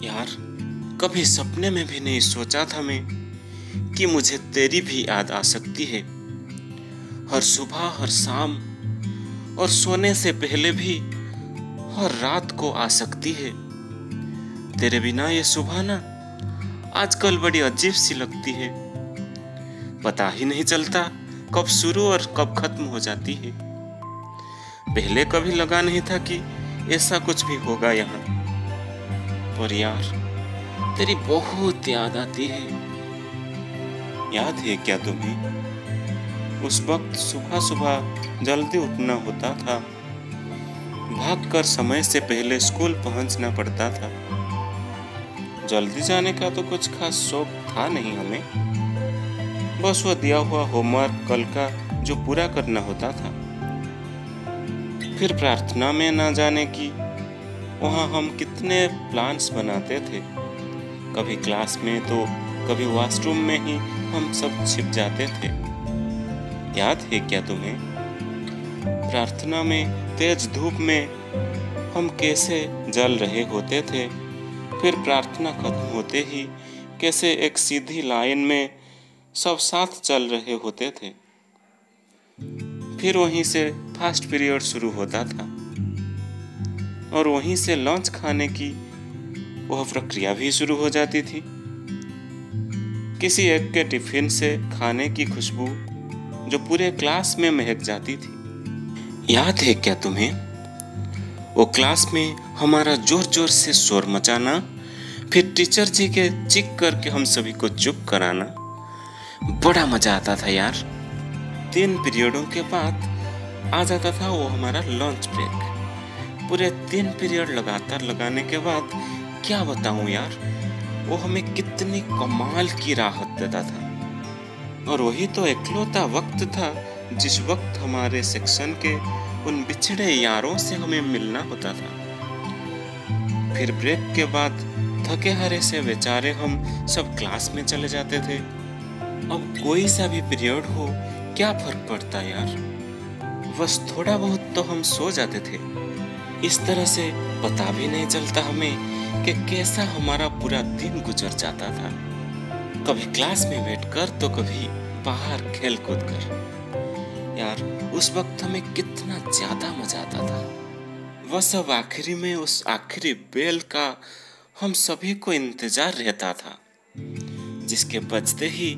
यार, कभी सपने में भी नहीं सोचा था मैं कि मुझे तेरी भी याद आ सकती है। हर सुबह, हर शाम और सोने से पहले भी हर रात को आ सकती है। तेरे बिना ये सुबह ना आजकल बड़ी अजीब सी लगती है। पता ही नहीं चलता कब शुरू और कब खत्म हो जाती है। पहले कभी लगा नहीं था कि ऐसा कुछ भी होगा यहाँ। पर यार, तेरी बहुत याद आती है। याद है क्या तुम्हें उस वक्त सुबह सुबह जल्दी उठना होता था, भागकर समय से पहले स्कूल पहुंचना पड़ता था। जल्दी जाने का तो कुछ खास शौक था नहीं हमें, बस वो दिया हुआ होमवर्क कल का जो पूरा करना होता था। फिर प्रार्थना में ना जाने की वहाँ हम कितने प्लान्स बनाते थे। कभी क्लास में तो कभी वॉशरूम में ही हम सब छिप जाते थे। याद है क्या तुम्हें प्रार्थना में तेज धूप में हम कैसे जल रहे होते थे। फिर प्रार्थना खत्म होते ही कैसे एक सीधी लाइन में सब साथ चल रहे होते थे। फिर वहीं से फास्ट पीरियड शुरू होता था और वहीं से लंच खाने की वह प्रक्रिया भी शुरू हो जाती थी। किसी एक के टिफिन से खाने की खुशबू जो पूरे क्लास में महक जाती थी। याद है क्या तुम्हें वो क्लास में हमारा जोर जोर से शोर मचाना, फिर टीचर जी के चिक करके हम सभी को चुप कराना। बड़ा मजा आता था यार। 3 पीरियडों के बाद आ जाता था वो हमारा लंच ब्रेक। पूरे 3 पीरियड लगातार लगाने के बाद क्या बताऊं यार, वो हमें कितनी कमाल की राहत देता था। और वही तो इकलौता वक्त था जिस वक्त हमारे सेक्शन के उन बिछड़े यारों से हमें मिलना होता था। फिर ब्रेक के बाद थके हारे से बेचारे हम सब क्लास में चले जाते थे। अब कोई सा भी पीरियड हो क्या फर्क पड़ता यार, बस थोड़ा बहुत तो हम सो जाते थे। इस तरह से पता भी नहीं चलता हमें कि कैसा हमारा पूरा दिन गुजर जाता था। कभी क्लास में बैठकर तो कभी बाहर खेल कूद कर। यार, उस वक्त हमें कितना ज्यादा मजा आता था। वह सब आखिरी में उस आखिरी बेल का हम सभी को इंतजार रहता था, जिसके बजते ही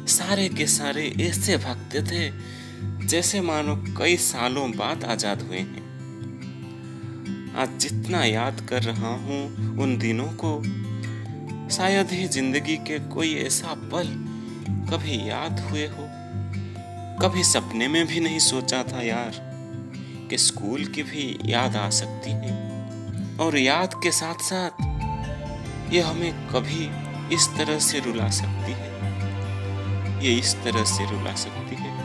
सारे के सारे ऐसे भागते थे जैसे मानो कई सालों बाद आजाद हुए हैं। आज जितना याद कर रहा हूँ उन दिनों को, शायद ही जिंदगी के कोई ऐसा पल कभी याद हुए हो। कभी सपने में भी नहीं सोचा था यार कि स्कूल की भी याद आ सकती है। और याद के साथ साथ ये हमें कभी इस तरह से रुला सकती है, ये इस तरह से रुला सकती है।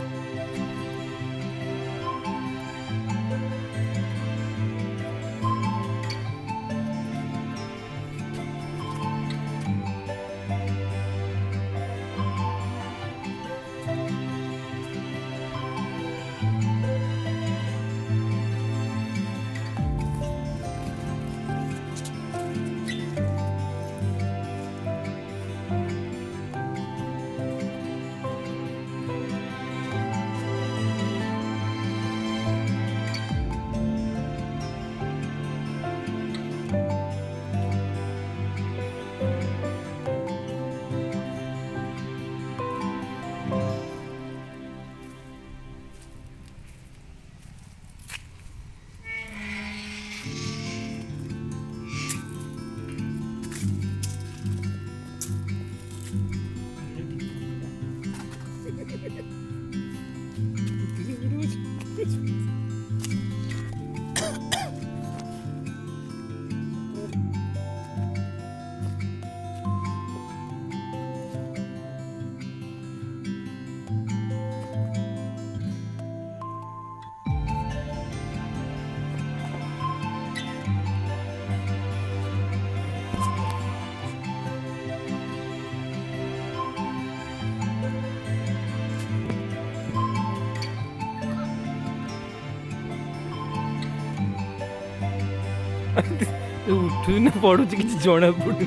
उठु ना पड़ू किसी जना पड़ू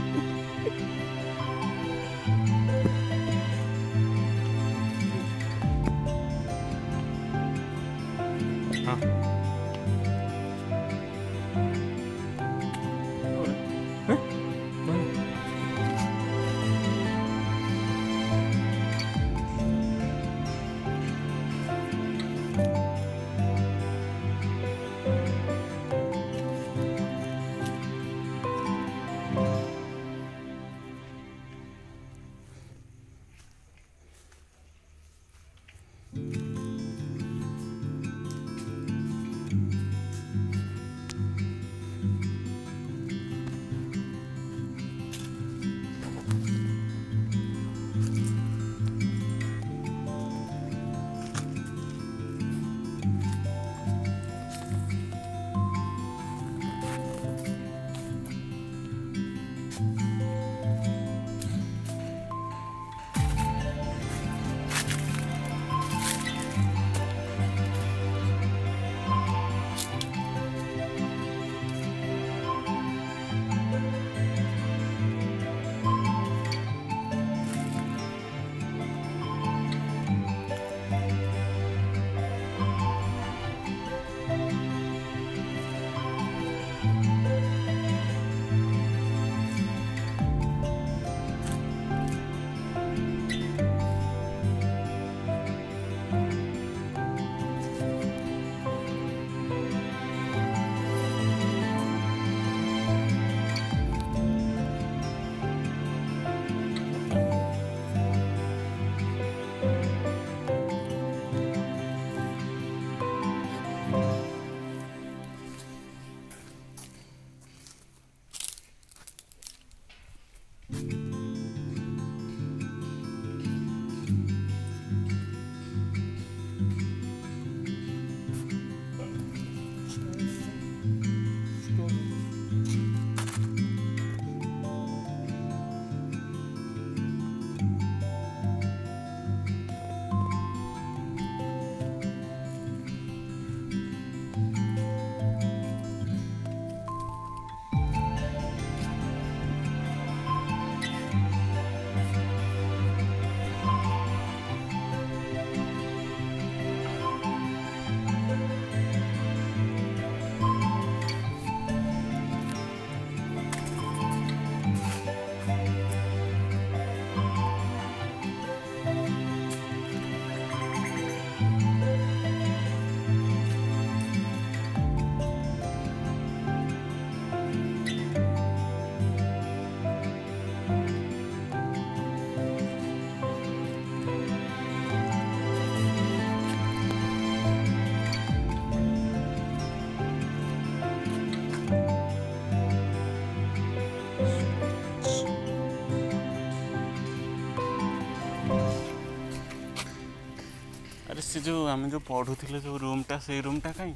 अरे से जो आम जो पढ़ुले जो रूमटा से रूमटा कहीं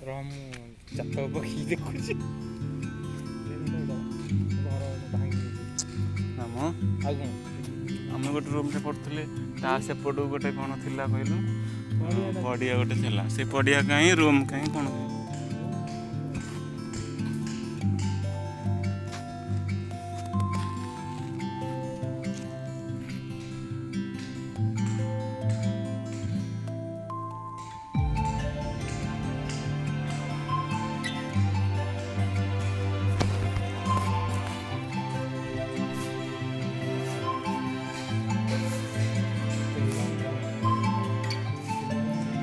रम चाप पकई देखुची घर भांगी नाम आगे आम गोटे रूम से पढ़ुले ता सेपटू गोटे कौन थिला कहलु पड़िया गोटे थिला से पड़िया कहीं रूम कहीं कौन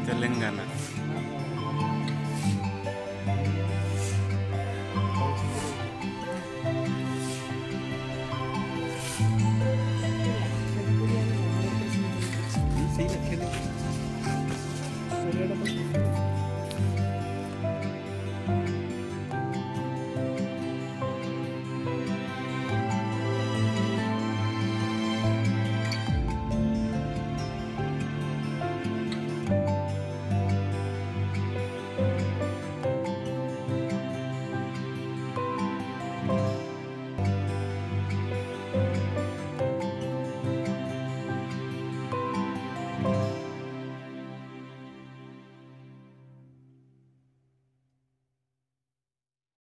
तेलंगाना